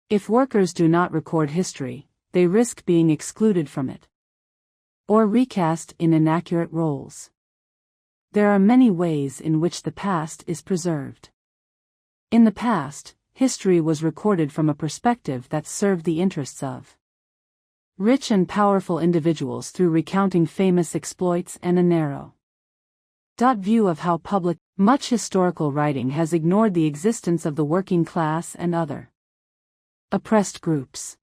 If workers do not record history, they risk being excluded from it or recast in inaccurate roles. There are many ways in which the past is preserved. In the past, history was recorded from a perspective that served the interests of rich and powerful individuals through recounting famous exploits and a narrow view of how much historical writing has ignored the existence of the working class and other oppressed groups.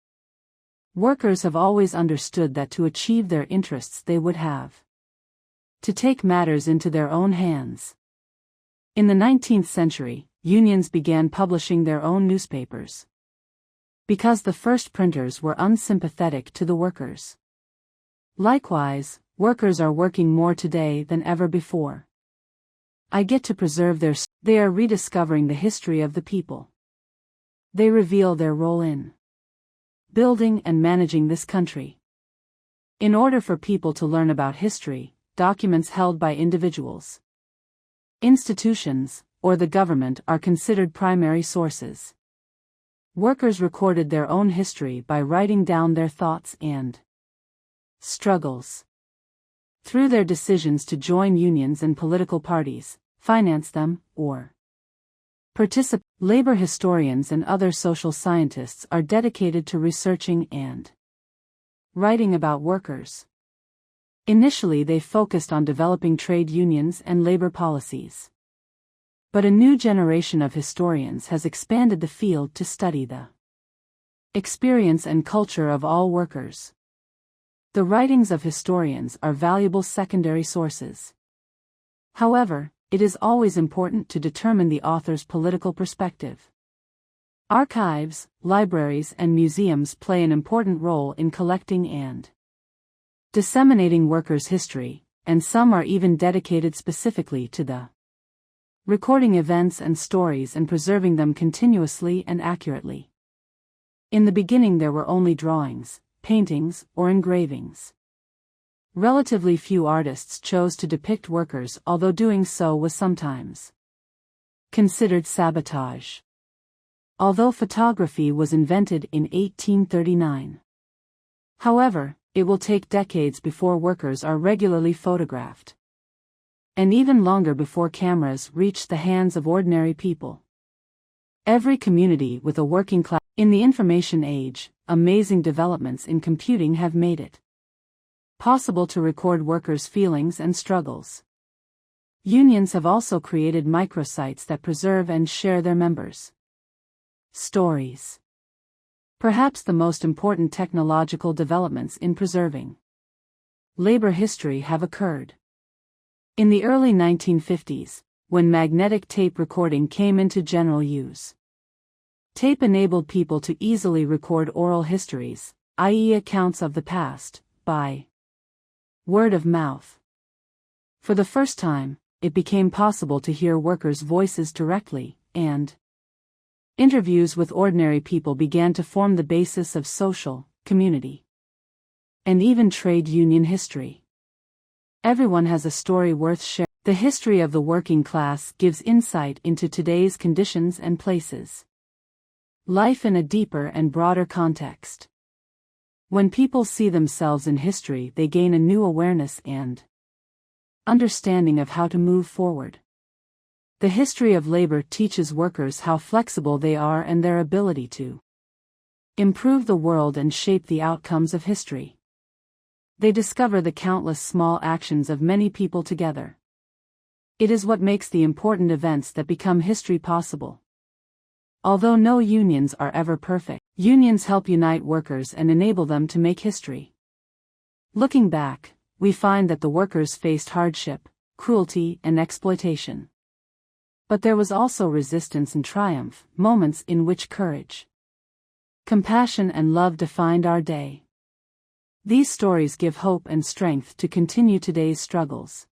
Workers have always understood that to achieve their interests they would have to take matters into their own hands. In the 19th century, unions began publishing their own newspapers because the first printers were unsympathetic to the workers. Likewise, workers are working more today than ever before. I get to preserve they are rediscovering the history of the people. They reveal their role in building and managing this country. In order for people to learn about history, documents held by individuals, institutions, or the government are considered primary sources. Workers recorded their own history by writing down their thoughts and struggles. Through their decisions to join unions and political parties, finance them, or participate, labor historians and other social scientists are dedicated to researching and writing about workers. Initially they focused on developing trade unions and labor policies. But a new generation of historians has expanded the field to study the experience and culture of all workers. The writings of historians are valuable secondary sources. However, it is always important to determine the author's political perspective. Archives, libraries, and museums play an important role in collecting and disseminating workers' history, and some are even dedicated specifically to the recording events and stories and preserving them continuously and accurately. In the beginning there were only drawings, paintings, or engravings. Relatively few artists chose to depict workers, although doing so was sometimes considered sabotage. Although photography was invented in 1839. However, it will take decades before workers are regularly photographed. And even longer before cameras reach the hands of ordinary people. Every community with a working class. In the information age, amazing developments in computing have made it possible to record workers' feelings and struggles. Unions have also created microsites that preserve and share their members' stories. Perhaps the most important technological developments in preserving labor history have occurred in the early 1950s, when magnetic tape recording came into general use. Tape enabled people to easily record oral histories, i.e. accounts of the past, by word of mouth. For the first time, it became possible to hear workers' voices directly, and interviews with ordinary people began to form the basis of social, community, and even trade union history. Everyone has a story worth sharing. The history of the working class gives insight into today's conditions and places life in a deeper and broader context. When people see themselves in history, they gain a new awareness and understanding of how to move forward. The history of labor teaches workers how flexible they are and their ability to improve the world and shape the outcomes of history. They discover the countless small actions of many people together. It is what makes the important events that become history possible. Although no unions are ever perfect, unions help unite workers and enable them to make history. Looking back, we find that the workers faced hardship, cruelty, and exploitation. But there was also resistance and triumph, moments in which courage, compassion, and love defined our day. These stories give hope and strength to continue today's struggles.